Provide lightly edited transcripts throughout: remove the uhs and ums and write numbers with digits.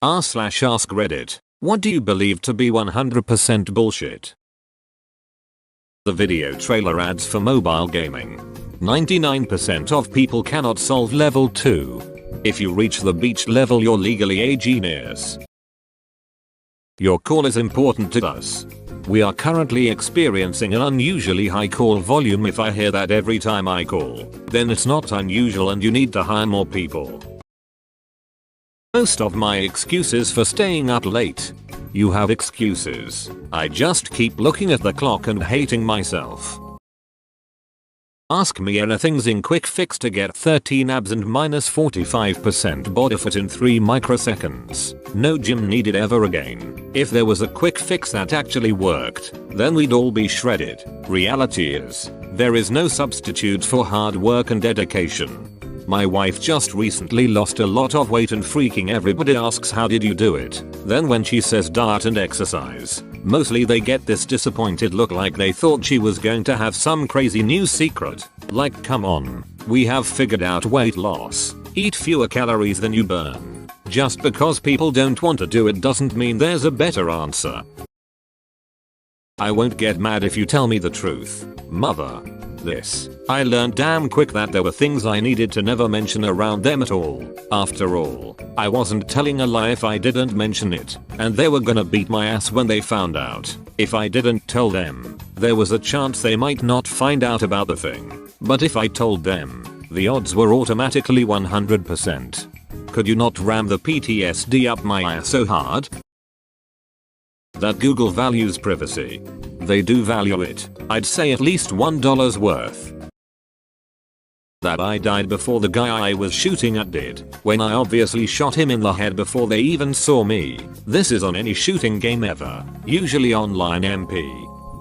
r/AskReddit. What do you believe to be 100% bullshit? The video trailer ads for mobile gaming. 99% of people cannot solve level 2. If you reach the beach level, you're legally a genius. Your call is important to us. We are currently experiencing an unusually high call volume. If I hear that every time I call, then it's not unusual and you need to hire more people. Most of my excuses for staying up late. You have excuses. I just keep looking at the clock and hating myself. Ask me anything's in quick fix to get 13 abs and minus 45% body fat in 3 microseconds. No gym needed ever again. If there was a quick fix that actually worked, then we'd all be shredded. Reality is, there is no substitute for hard work and dedication. My wife just recently lost a lot of weight and freaking everybody asks how did you do it. Then when she says diet and exercise, mostly they get this disappointed look like they thought she was going to have some crazy new secret. Like, come on, we have figured out weight loss. Eat fewer calories than you burn. Just because people don't want to do it doesn't mean there's a better answer. I won't get mad if you tell me the truth, mother. I learned damn quick that there were things I needed to never mention around them at all. After all, I wasn't telling a lie if I didn't mention it, and they were gonna beat my ass when they found out. If I didn't tell them, there was a chance they might not find out about the thing. But if I told them, the odds were automatically 100%. Could you not ram the PTSD up my ass so hard? That Google values privacy. They do value it. I'd say at least $1 worth. That I died before the guy I was shooting at did, when I obviously shot him in the head before they even saw me. This is on any shooting game ever. Usually online MP.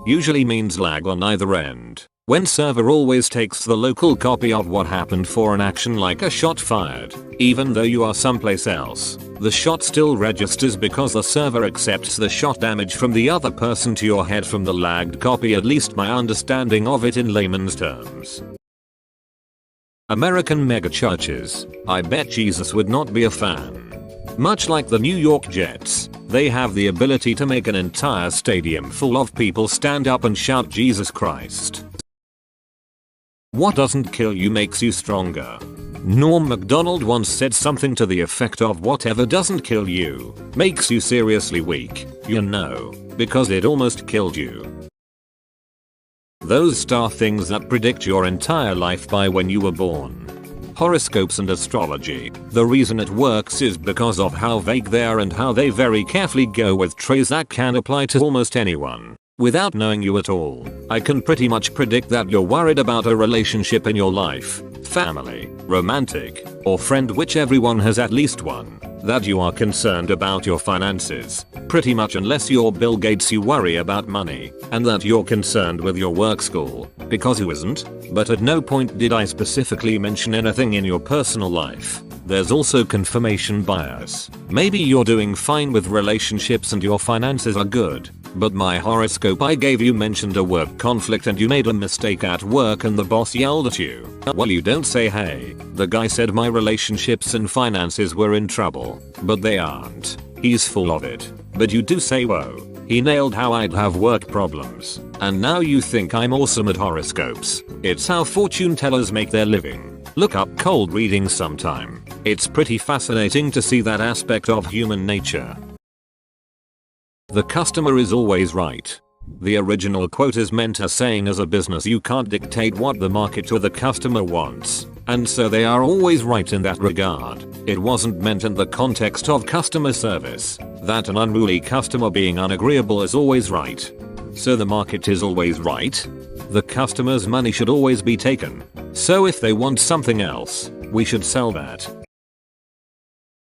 Usually means lag on either end. When server always takes the local copy of what happened for an action like a shot fired. Even though you are someplace else, the shot still registers because the server accepts the shot damage from the other person to your head from the lagged copy, at least my understanding of it in layman's terms. American megachurches. I bet Jesus would not be a fan. Much like the New York Jets, they have the ability to make an entire stadium full of people stand up and shout Jesus Christ. What doesn't kill you makes you stronger. Norm Macdonald once said something to the effect of whatever doesn't kill you makes you seriously weak, you know, because it almost killed you. Those star things that predict your entire life by when you were born. Horoscopes and astrology. The reason it works is because of how vague they are and how they very carefully go with traits that can apply to almost anyone. Without knowing you at all, I can pretty much predict that you're worried about a relationship in your life, family, romantic, or friend, which everyone has at least one, that you are concerned about your finances, pretty much unless you're Bill Gates you worry about money, and that you're concerned with your work school, because who isn't? But at no point did I specifically mention anything in your personal life. There's also confirmation bias. Maybe you're doing fine with relationships and your finances are good, but my horoscope I gave you mentioned a work conflict and you made a mistake at work and the boss yelled at you. Well, you don't say hey, the guy said my relationships and finances were in trouble, but they aren't. He's full of it. But you do say whoa, he nailed how I'd have work problems. And now you think I'm awesome at horoscopes. It's how fortune tellers make their living. Look up cold reading sometime. It's pretty fascinating to see that aspect of human nature. The customer is always right. The original quote is meant as saying as a business you can't dictate what the market or the customer wants, and so they are always right in that regard. It wasn't meant in the context of customer service, that an unruly customer being unagreeable is always right. So the market is always right? The customer's money should always be taken. So if they want something else, we should sell that.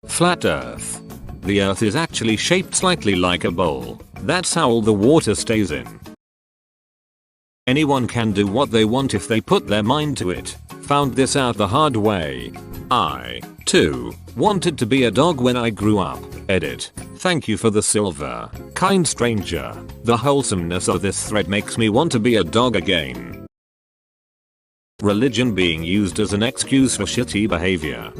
Flat Earth. The Earth is actually shaped slightly like a bowl. That's how all the water stays in. Anyone can do what they want if they put their mind to it. Found this out the hard way. I, too, wanted to be a dog when I grew up. Edit. Thank you for the silver, kind stranger. The wholesomeness of this thread makes me want to be a dog again. Religion being used as an excuse for shitty behavior.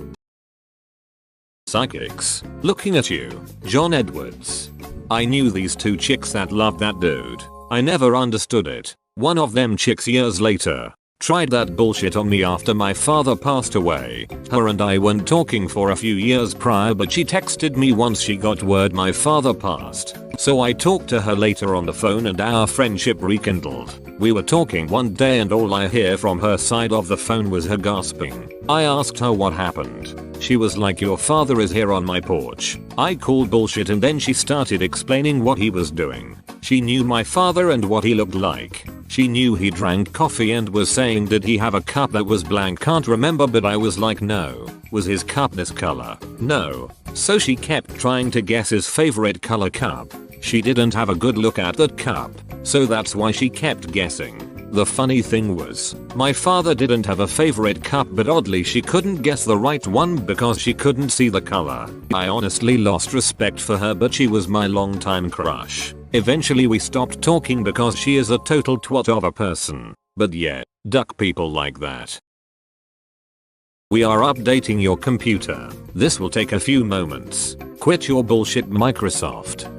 Psychics. Looking at you, John Edwards. I knew these two chicks that loved that dude. I never understood it. One of them chicks years later tried that bullshit on me after my father passed away. Her and I weren't talking for a few years prior, but she texted me once she got word my father passed. So I talked to her later on the phone and our friendship rekindled. We were talking one day and all I hear from her side of the phone was her gasping. I asked her what happened. She was like, your father is here on my porch. I called bullshit and then she started explaining what he was doing. She knew my father and what he looked like. She knew he drank coffee and was saying, did he have a cup that was blank? Can't remember, but I was like, no. Was his cup this color? No. So she kept trying to guess his favorite color cup. She didn't have a good look at that cup, so that's why she kept guessing. The funny thing was, my father didn't have a favorite cup, but oddly she couldn't guess the right one because she couldn't see the color. I honestly lost respect for her, but she was my longtime crush. Eventually we stopped talking because she is a total twat of a person. But yeah, duck people like that. We are updating your computer. This will take a few moments. Quit your bullshit, Microsoft.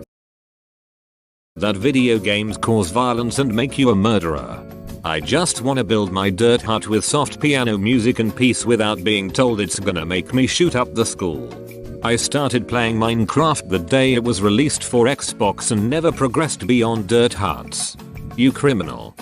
That video games cause violence and make you a murderer. I just wanna build my dirt hut with soft piano music and peace without being told it's gonna make me shoot up the school. I started playing Minecraft the day it was released for Xbox and never progressed beyond dirt huts. You criminal.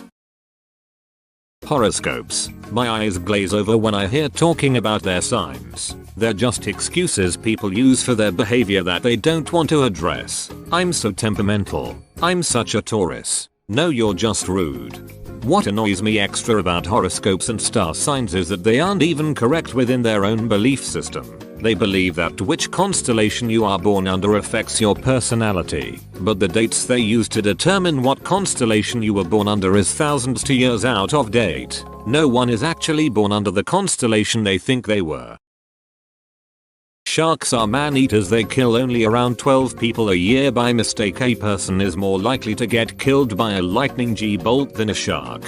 Horoscopes. My eyes glaze over when I hear talking about their signs. They're just excuses people use for their behavior that they don't want to address. I'm so temperamental. I'm such a Taurus. No, you're just rude. What annoys me extra about horoscopes and star signs is that they aren't even correct within their own belief system. They believe that which constellation you are born under affects your personality, but the dates they use to determine what constellation you were born under is thousands of years out of date. No one is actually born under the constellation they think they were. Sharks are man-eaters. They kill only around 12 people a year by mistake. A person is more likely to get killed by a lightning bolt than a shark.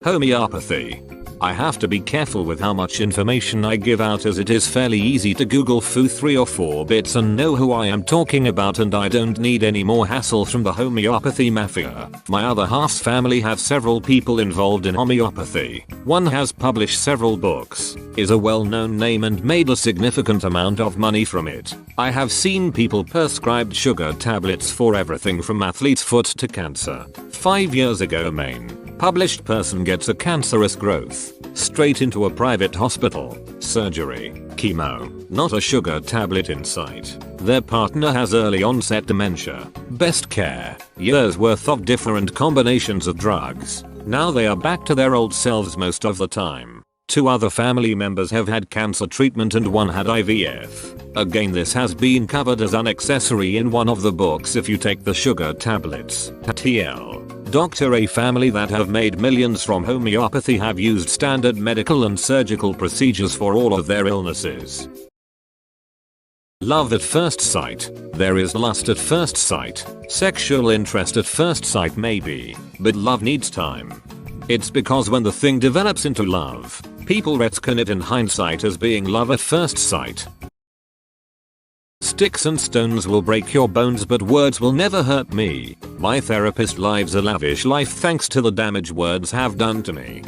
Homeopathy. I have to be careful with how much information I give out, as it is fairly easy to Google foo 3 or 4 bits and know who I am talking about, and I don't need any more hassle from the homeopathy mafia. My other half's family have several people involved in homeopathy. One has published several books, is a well-known name and made a significant amount of money from it. I have seen people prescribed sugar tablets for everything from athlete's foot to cancer. 5 years ago, Maine. Published person gets a cancerous growth. Straight into a private hospital. Surgery. Chemo. Not a sugar tablet in sight. Their partner has early onset dementia. Best care. Years worth of different combinations of drugs. Now they are back to their old selves most of the time. 2 other family members have had cancer treatment and one had IVF. Again, this has been covered as an accessory in one of the books if you take the sugar tablets. TL. Dr. A family that have made millions from homeopathy have used standard medical and surgical procedures for all of their illnesses. Love at first sight. There is lust at first sight. Sexual interest at first sight maybe, but love needs time. It's because when the thing develops into love, people retcon it in hindsight as being love at first sight. Sticks and stones will break your bones, but words will never hurt me. My therapist lives a lavish life thanks to the damage words have done to me.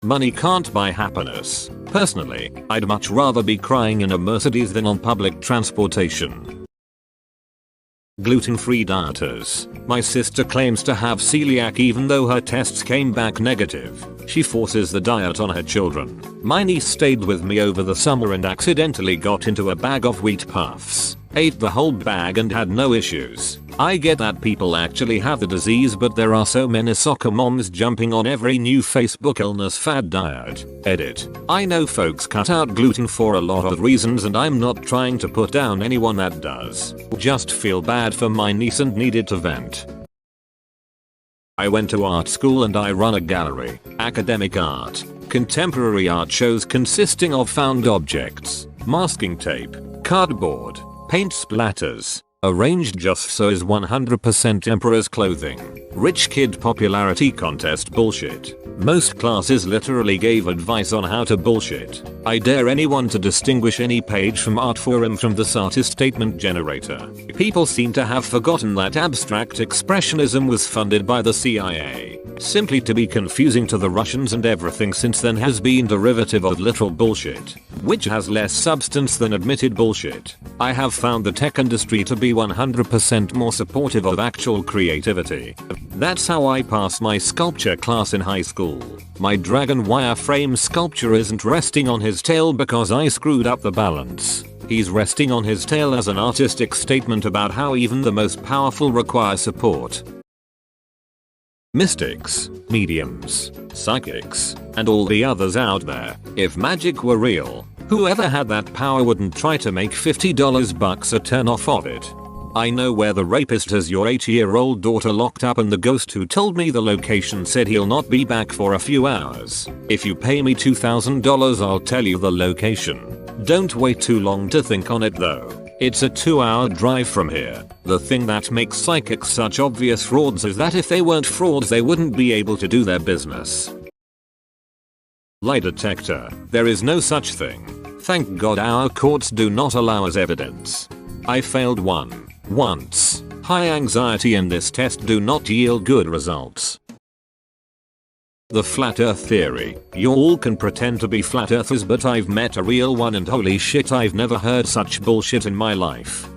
Money can't buy happiness. Personally, I'd much rather be crying in a Mercedes than on public transportation. Gluten-free dieters. My sister claims to have celiac even though her tests came back negative. She forces the diet on her children. My niece stayed with me over the summer and accidentally got into a bag of wheat puffs. Ate the whole bag and had no issues. I get that people actually have the disease, but there are so many soccer moms jumping on every new Facebook illness fad diet. Edit. I know folks cut out gluten for a lot of reasons and I'm not trying to put down anyone that does. Just feel bad for my niece and needed to vent. I went to art school and I run a gallery. Academic art. Contemporary art shows consisting of found objects, masking tape, cardboard, paint splatters, arranged just so is 100% emperor's clothing. Rich kid popularity contest bullshit. Most classes literally gave advice on how to bullshit. I dare anyone to distinguish any page from art forum from this artist statement generator. People seem to have forgotten that abstract expressionism was funded by the CIA. Simply to be confusing to the Russians, and everything since then has been derivative of literal bullshit, which has less substance than admitted bullshit. I have found the tech industry to be 100% more supportive of actual creativity. That's how I passed my sculpture class in high school. My dragon wireframe sculpture isn't resting on his tail because I screwed up the balance. He's resting on his tail as an artistic statement about how even the most powerful require support. Mystics, mediums, psychics, and all the others out there, if magic were real, whoever had that power wouldn't try to make $50 a turn off of it. I know where the rapist has your 8-year-old daughter locked up, and the ghost who told me the location said he'll not be back for a few hours. If you pay me $2,000 I'll tell you the location. Don't wait too long to think on it though. It's a 2-hour drive from here. The thing that makes psychics such obvious frauds is that if they weren't frauds they wouldn't be able to do their business. Lie detector. There is no such thing. Thank God our courts do not allow us evidence. I failed once. High anxiety and this test do not yield good results. The flat earth theory. You all can pretend to be flat earthers, but I've met a real one and holy shit, I've never heard such bullshit in my life.